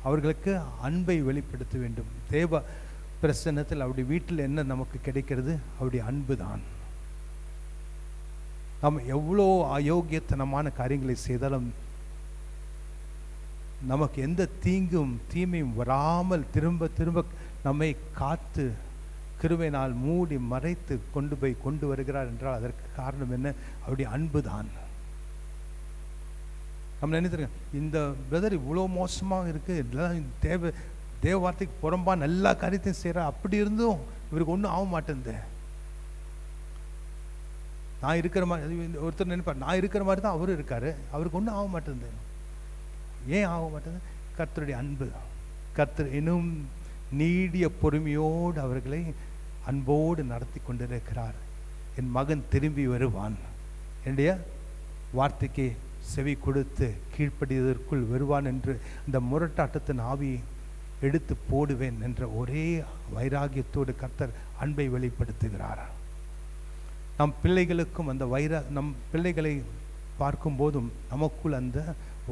அவர்களுக்கு அன்பை வெளிப்படுத்த வேண்டும். தேவ பிரசன்னத்தில் அவருடைய வீட்டில் என்ன நமக்கு கிடைக்கிறது? அவருடைய அன்பு தான். நாம் எவ்வளோ அயோக்கியத்தனமான காரியங்களை செய்தாலும் நமக்கு எந்த தீங்கும் தீமையும் வராமல் திரும்ப திரும்ப நம்மை காத்து கிருபையினால் மூடி மறைத்து கொண்டு வருகிறார் என்றால் அதற்கு காரணம் என்ன? அவருடைய அன்பு தான். நம்ம நினைத்திருக்கோம், இந்த பிரதர் இவ்வளோ மோசமாக இருக்குது, தேவ வார்த்தைக்கு புறம்பா எல்லா காரியத்தையும் செய்கிறார், அப்படி இருந்தும் இவருக்கு ஒன்றும் ஆக மாட்டேங்குது. நான் இருக்கிற மாதிரி ஒருத்தர் நினைப்பார், நான் இருக்கிற மாதிரி தான் அவரும் இருக்காரு, அவருக்கு ஒன்றும் ஆக மாட்டேங்குது. ஏன் ஆக மாட்டேங்குது? கர்த்தருடைய அன்பு. கர்த்தர் இன்னும் நீடிய பொறுமையோடு அவர்களை அன்போடு நடத்தி கொண்டிருக்கிறார். என் மகன் திரும்பி வருவான், என்னுடைய வார்த்தைக்கு செவி கொடுத்து கீழ்ப்படியதற்குள் வருவான் என்று இந்த முரட்டாட்டத்தின் ஆவியை எடுத்து போடுவேன் என்ற ஒரே வைராகியத்தோடு கர்த்தர் அன்பை வெளிப்படுத்துகிறார். நம் பிள்ளைகளுக்கும் அந்த நம் பிள்ளைகளை பார்க்கும் போதும் நமக்குள் அந்த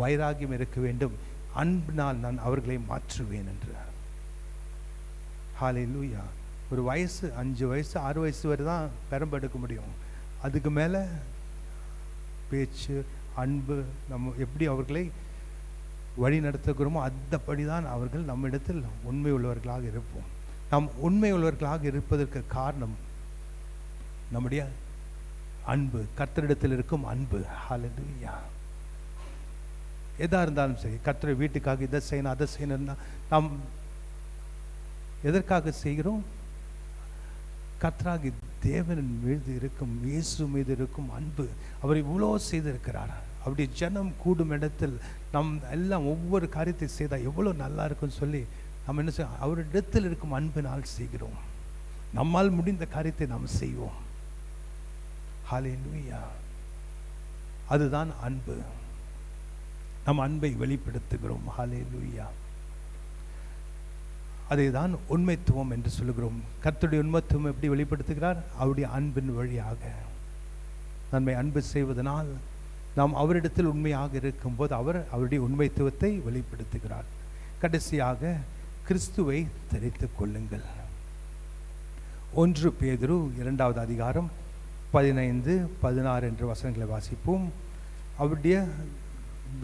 வைராகியம் இருக்க வேண்டும். அன்பினால் நான் அவர்களை மாற்றுவேன் என்று. ஹல்லேலூயா. ஒரு வயசு 5 வயசு 6 வயசு வரை தான் பெரம்பெடுக்க முடியும். அதுக்கு மேலே பேச்சு, அன்பு, நம்ம எப்படி அவர்களை வழி நடத்துகிறோமோ அந்தபடி தான் அவர்கள் நம்மிடத்தில் உண்மை உள்ளவர்களாக இருப்போம். நாம் உண்மை உள்ளவர்களாக இருப்பதற்கு காரணம் நம்முடைய அன்பு, கர்த்தரிடத்தில் இருக்கும் அன்பு. ஹல்லேலூயா. எதா இருந்தாலும் சரி, கர்த்தர் வீட்டுக்காக இதை செய்யணும் அதை செய்யணும்னா நாம் எதற்காக செய்கிறோம்? கர்த்தராகி தேவனின் மீது இருக்கும், இயேசு மீது இருக்கும் அன்பு. அவர் இவ்வளோ செய்திருக்கிறார். அவருடைய ஜனம் கூடும் இடத்தில் நம் எல்லாம் ஒவ்வொரு காரியத்தை செய்தால் எவ்வளோ நல்லா இருக்குன்னு சொல்லி நம்ம என்ன செய்ய, அவரிடத்தில் இருக்கும் அன்பினால் செய்கிறோம். நம்மால் முடிந்த காரியத்தை நாம் செய்வோம். ஹல்லேலூயா. அதுதான் அன்பு. நம் அன்பை வெளிப்படுத்துகிறோம். ஹல்லேலூயா. அதை தான் உண்மைத்துவம் என்று சொல்லுகிறோம். கர்த்தருடைய உண்மைத்துவம் எப்படி வெளிப்படுத்துகிறார்? அவருடைய அன்பின் வழியாக. நம்மை அன்பு செய்வதனால் நாம் அவரிடத்தில் உண்மையாக இருக்கும்போது அவர் அவருடைய உண்மைத்துவத்தை வெளிப்படுத்துகிறார். கடைசியாக கிறிஸ்துவை தரித்துக் கொள்ளுங்கள். 1 பேதுரு 2வது அதிகாரம் 15, 16 என்ற வசனங்களை வாசிப்போம். அவருடைய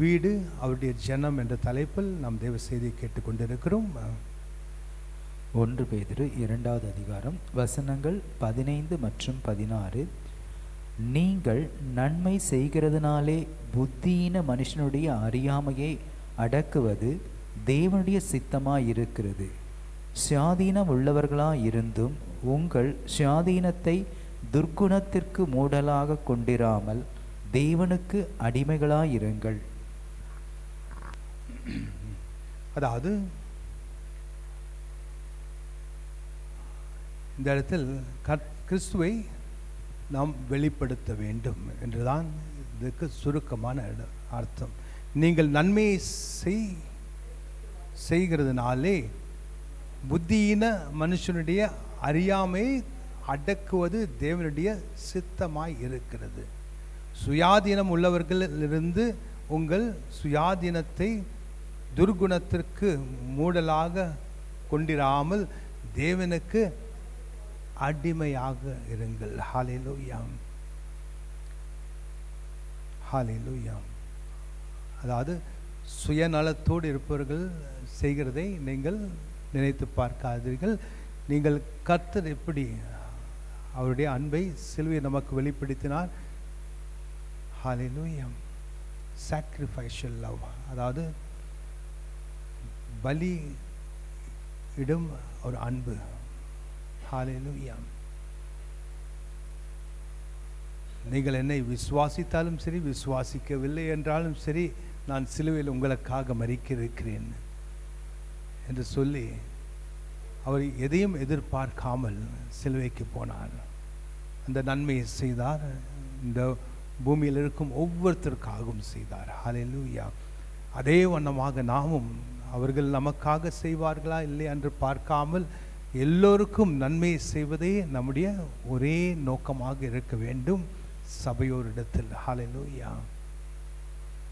வீடு, அவருடைய ஜனம் என்ற தலைப்பில் நாம் தேவ செய்தியை கேட்டுக்கொண்டிருக்கிறோம். 1 பேதுரு 2வது அதிகாரம் வசனங்கள் 15 மற்றும் 16. நீங்கள் நன்மை செய்கிறதுனாலே புத்தியீன மனுஷனுடைய அறியாமையை அடக்குவது தேவனுடைய சித்தமாயிருக்கிறது. சுயாதீனம் உள்ளவர்களாயிருந்தும் உங்கள் சுயாதீனத்தை துர்க்குணத்திற்கு மூடலாக கொண்டிராமல் தேவனுக்கு அடிமைகளாயிருங்கள். அதாவது இந்த இடத்தில் கிறிஸ்துவை நாம் வெளிப்படுத்த வேண்டும் என்றுதான் இதுக்கு சுருக்கமான அர்த்தம். நீங்கள் நன்மையை செய்கிறதுனாலே புத்தியின மனுஷனுடைய அறியாமையை அடக்குவது தேவனுடைய சித்தமாய் இருக்கிறது. சுயாதீனம் உள்ளவர்களிலிருந்து உங்கள் சுயாதீனத்தை துர்குணத்திற்கு மூடலாக கொண்டிராமல் தேவனுக்கு அடிமையாக இருங்கள். ஹல்லேலூயா. ஹல்லேலூயா. அதாவது சுயநலத்தோடு இருப்பவர்கள் செய்கிறதை நீங்கள் நினைத்து பார்க்காதீர்கள். நீங்கள் கர்த்தர் எப்படி அவருடைய அன்பை சிலுவையை நமக்கு வெளிப்படுத்தினார். ஹல்லேலூயா. சாக்ரிஃபைஷியல் லவ், அதாவது பலி இடும் ஒரு அன்பு. ஹல்லேலூயா. நீங்கள் என்னை விசுவாசித்தாலும் சரி, விசுவாசிக்கவில்லை என்றாலும் சரி, நான் சிலுவையில் உங்களுக்காக மரிக்கிறேன் என்று சொல்லி அவர் எதையும் எதிர்பார்க்காமல் சிலுவைக்கு போனார். அந்த நன்மையை செய்தார். இந்த பூமியில் இருக்கும் ஒவ்வொருத்தருக்காகவும் செய்தார். ஹல்லேலூயா. அதே வண்ணமாக நாமும் அவர்கள் நமக்காக செய்வார்களா இல்லை என்று பார்க்காமல் எல்லோருக்கும் நன்மை செய்வதே நம்முடைய ஒரே நோக்கமாக இருக்க வேண்டும் சபையோரிடத்தில். ஹல்லேலூயா.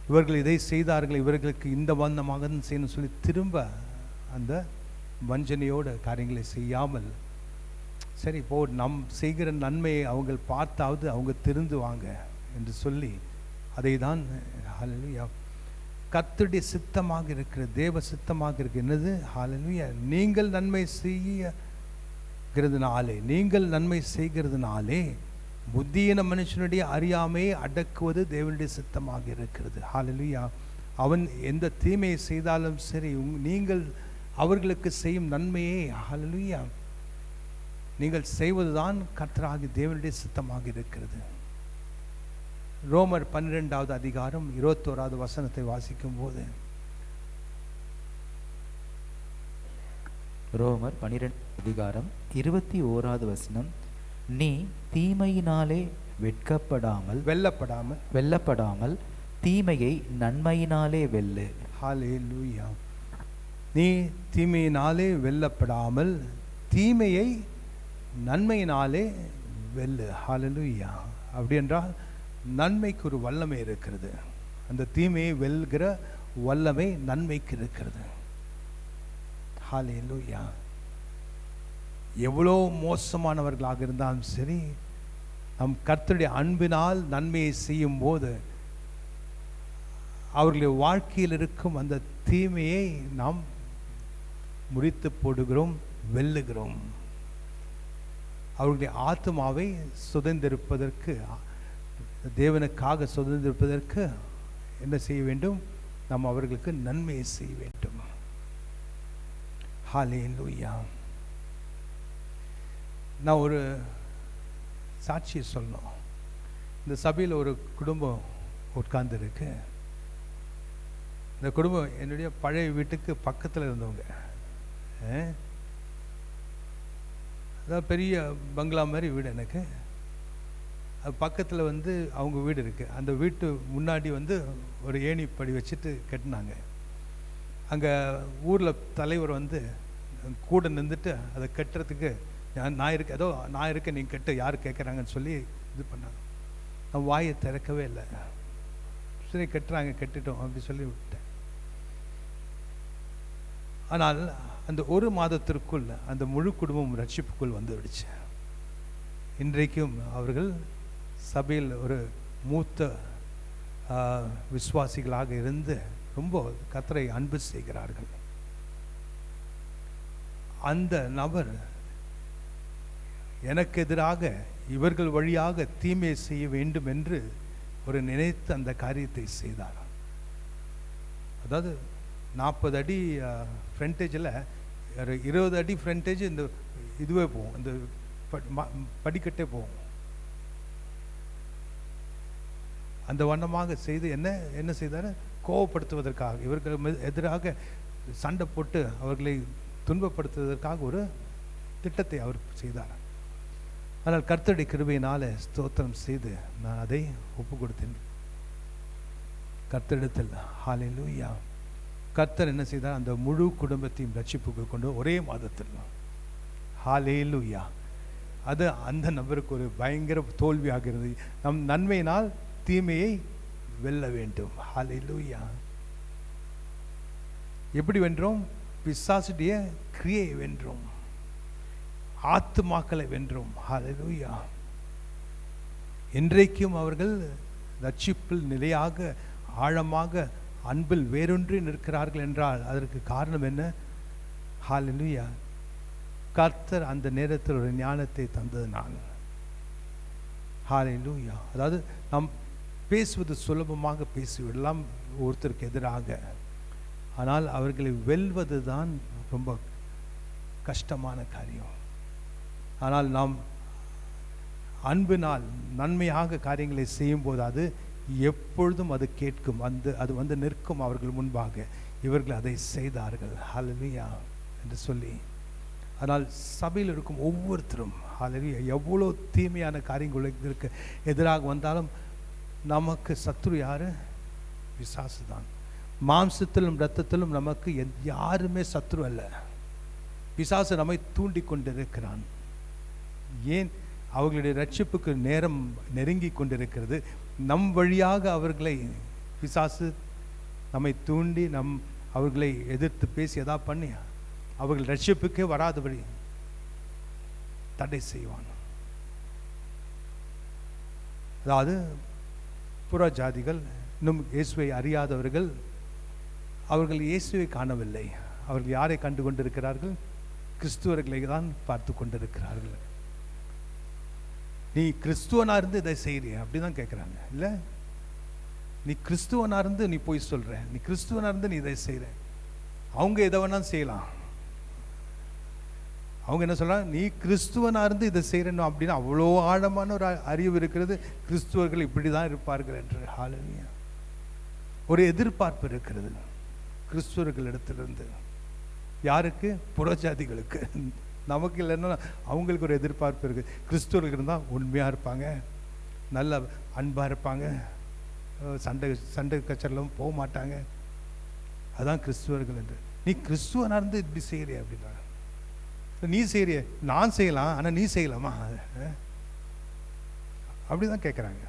இவர்கள் இதை செய்தார்கள், இவர்களுக்கு இந்த வண்ணமாக செய்யணும்னு சொல்லி திரும்ப அந்த வஞ்சனையோட காரியங்களை செய்யாமல், சரி இப்போ நம் செய்கிற நன்மையை அவங்க பார்த்தாவது அவங்க திருந்துவாங்க என்று சொல்லி அதை தான் ஹல்லேலூயா கர்த்தருடைய சித்தமாக இருக்கிற, தேவ சித்தமாக இருக்கு. என்னது? ஹல்லேலூயா. நீங்கள் நன்மை செய்கிறதுனாலே புத்தியின மனுஷனுடைய அறியாமையை அடக்குவது தேவனுடைய சித்தமாக இருக்கிறது. ஹல்லேலூயா. அவன் எந்த தீமையை செய்தாலும் சரி, நீங்கள் அவர்களுக்கு செய்யும் நன்மையை ஹல்லேலூயா நீங்கள் செய்வதுதான் கர்த்தராகி தேவனுடைய சித்தமாக இருக்கிறது. ரோமர் 12வது அதிகாரம் 21வது வசனத்தை வாசிக்கும் போது, ரோமர் 12 அதிகாரம் 21வது வசனம், நீ தீமையினாலே வெல்லப்படாமல் தீமையை நன்மையினாலே வெல்லு. ஹல்லேலூயா. நீ தீமையினாலே வெல்லப்படாமல் தீமையை நன்மையினாலே வெல்லு. ஹல்லேலூயா. அப்படி என்றால் நன்மைக்கு ஒரு வல்லமை இருக்கிறது. அந்த தீமையை வெல்கிற வல்லமை நன்மைக்கு இருக்கிறது. ஹல்லேலூயா. எவ்வளோ மோசமானவர்களாக இருந்தாலும் சரி, நம் கர்த்தருடைய அன்பினால் நன்மையை செய்யும் போது அவர்களுடைய வாழ்க்கையில் இருக்கும் அந்த தீமையை நாம் முறித்து போடுகிறோம், வெல்லுகிறோம். அவர்களுடைய ஆத்மாவை சுதந்திரிப்பதற்கு, தேவனுக்காக சுதந்திரிப்பதற்கு என்ன செய்ய வேண்டும்? நாம் அவர்களுக்கு நன்மையை செய்ய வேண்டும். ஹல்லேலூயா. நான் ஒரு சாட்சியை சொல்லணும். இந்த சபையில் ஒரு குடும்பம் உட்கார்ந்துருக்கு. இந்த குடும்பம் என்னுடைய பழைய வீட்டுக்கு பக்கத்தில் இருந்தவங்க. அதாவது பெரிய பங்களா மாதிரி வீடு எனக்கு. அது பக்கத்தில் அவங்க வீடு இருக்குது. அந்த வீட்டு முன்னாடி ஒரு ஏணி படி வச்சுட்டு கட்டினாங்க. அங்கே ஊரில் தலைவர் கூட நின்றுட்டு அதை கட்டுறதுக்கு நான் இருக்கேன், ஏதோ நான் இருக்கேன், நீங்கள் கட்டு, யார் கேட்குறாங்கன்னு சொல்லி இது பண்ணாங்க. நான் வாயை திறக்கவே இல்லை. சரி கட்டுறாங்க, கட்டிட்டோம் அப்படி சொல்லி விட்டேன். ஆனால் அந்த ஒரு மாதத்திற்குள் அந்த முழு குடும்பம் ரட்சிப்புக்குள் வந்துவிடுச்சு. இன்றைக்கும் அவர்கள் சபையில் ஒரு மூத்த விசுவாசிகளாக இருந்து ரொம்ப கர்த்தரை அன்பு செய்கிறார்கள். அந்த நபர் எனக்கு எதிராக இவர்கள் வழியாக தீமை செய்ய வேண்டும் என்று ஒரு நினைத்து அந்த காரியத்தை செய்தார். அதாவது 40 அடி ஃப்ரண்டேஜில் 20 அடி ஃப்ரண்டேஜ் இந்த இதுவே போகும், இந்த படிக்கட்டே போகும். அந்த வண்ணமாக செய்து என்ன செய்தார்? கோபப்படுத்துவதற்காக, இவர்கள் எதிராக சண்டை போட்டு அவர்களை துன்பப்படுத்துவதற்காக ஒரு திட்டத்தை அவர் செய்தார். ஆனால் கர்த்தருடைய கிருபையினால ஸ்தோத்திரம் செய்து நான் அதை ஒப்பு கொடுத்தேன் கர்த்தரிடத்தில். ஹல்லேலூயா. கர்த்தர் என்ன செய்தார்? அந்த முழு குடும்பத்தையும் ரட்சிப்புக்கு கொண்டு ஒரே மாதத்தில். ஹல்லேலூயா. அது அந்த நபருக்கு ஒரு பயங்கர தோல்வியாகிறது. நம் நன்மையினால் தீமையை வெல்ல வேண்டும். ஹல்லேலூயா. எப்படி வென்றோம்? பிசாசுடைய கிரியை வென்றோம், ஆத்துமாக்களை வென்றோம். ஹல்லேலூயா. இன்றைக்கும் அவர்கள் ரட்சிப்பில் நிலையாக ஆழமாக அன்பில் வேறொன்றி நிற்கிறார்கள் என்றால் அதற்கு காரணம் என்ன? ஹல்லேலூயா. கர்த்தர் அந்த நேரத்தில் ஒரு ஞானத்தை தந்ததினால். ஹல்லேலூயா. அதாவது நாம் பேசுவது சுலபமாக பேசிவிடலாம் ஒருத்தருக்கு எதிராக, ஆனால் அவர்களை வெல்வது தான் ரொம்ப கஷ்டமான காரியம். ஆனால் நாம் அன்பினால் நன்மையாக காரியங்களை செய்யும்போது அது எப்பொழுதும் அது கேட்கும், அது நிற்கும் அவர்கள் முன்பாக. இவர்கள் அதை செய்தார்கள். ஹல்லேலூயா என்று சொல்லி. ஆனால் சபையில் இருக்கும் ஒவ்வொருத்தரும் ஹல்லேலூயா, எவ்வளோ தீமையான காரியங்களுக்கு எதிராக வந்தாலும் நமக்கு சத்ரு யாரு? பிசாசு தான். மாம்சத்திலும் இரத்தத்திலும் நமக்கு யாருமே சத்ரு அல்ல. பிசாசு நம்மை தூண்டி கொண்டிருக்கிறான். ஏன்? அவர்களுடைய ரட்சிப்புக்கு நேரம் நெருங்கி கொண்டிருக்கிறது. நம் வழியாக அவர்களை பிசாசு நம்மை தூண்டி அவர்களை எதிர்த்து பேசி எதா பண்ணி அவர்கள் ரட்சிப்புக்கே வராதபடி தடை செய்வான். அதாவது புற ஜாதிகள், இன்னும் இயேசுவை அறியாதவர்கள், அவர்கள் இயேசுவை காணவில்லை. அவர்கள் யாரை கண்டு கொண்டிருக்கிறார்கள்? கிறிஸ்துவர்களை தான் பார்த்து கொண்டிருக்கிறார்கள். நீ கிறிஸ்துவனா இருந்து இதை செய்யறிய அப்படிதான் கேட்குறாங்க. இல்லை, நீ கிறிஸ்துவனா இருந்து நீ போய் சொல்ற, நீ கிறிஸ்துவனா இருந்து நீ இதை செய்யற. அவங்க எதை வேணா செய்யலாம். அவங்க என்ன சொல்றாங்க? நீ கிறிஸ்துவனா இருந்து இதை செய்யறணும் அப்படின்னு அவ்வளோ ஆழமான ஒரு அறிவு இருக்கிறது. கிறிஸ்துவர்கள் இப்படி தான் இருப்பார்கள் என்று. ஹல்லேலூயா. ஒரு எதிர்பார்ப்பு இருக்கிறது கிறிஸ்துவர்களிடத்திலிருந்து. யாருக்கு? புறஜாதிகளுக்கு. நமக்கு இல்லைன்னா அவங்களுக்கு ஒரு எதிர்பார்ப்பு இருக்குது. கிறிஸ்துவர்கள் இருந்தால் உண்மையாக இருப்பாங்க, நல்ல அன்பாக இருப்பாங்க, சண்டை கச்சரெல்லாம் போக மாட்டாங்க. அதான் கிறிஸ்துவர்கள் என்று. நீ கிறிஸ்துவனாக இருந்து இப்படி செய்கிறிய அப்படின்னா, நீ செய்கிறிய, நான் செய்யலாம் ஆனால் நீ செய்யலாமா? அப்படி தான் கேட்குறாங்க.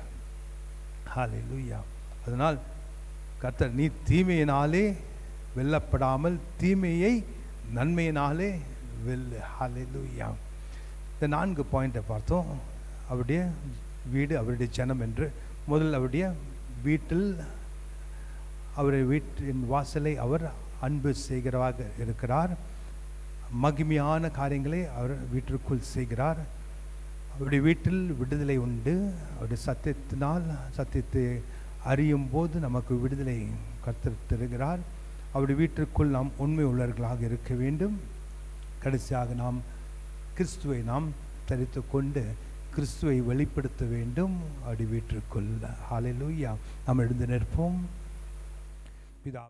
ஹல்லேலூயா. அதனால் கர்த்தர், நீ தீமையினாலே வெல்லப்படாமல் தீமையை நன்மையினாலே வெல்லு. ஹல்லேலூயா. இந்த 4 பாயிண்ட்டை பார்த்தோம். அவருடைய வீடு, அவருடைய ஜனம் என்று. முதல், அவருடைய வீட்டில், அவருடைய வீட்டின் வாசலை அவர் அன்பு செய்கிறவராக இருக்கிறார். மகிமையான காரியங்களை அவர் வீட்டிற்குள் செய்கிறார். அவருடைய வீட்டில் விடுதலை உண்டு. அவருடைய சத்தியத்தினால், சத்தியத்தை அறியும் போது நமக்கு விடுதலை கர்த்தர் தருகிறார். அவருடைய வீட்டிற்குள் நாம் உண்மை உள்ளவர்களாக இருக்க வேண்டும். கடைசியாக நாம் கிறிஸ்துவை நாம் தரித்து கொண்டு கிறிஸ்துவை வெளிப்படுத்த வேண்டும் அவருடைய வீட்டிற்குள். ஹல்லேலூயா. நாம் எழுந்து நிற்போம். பிதா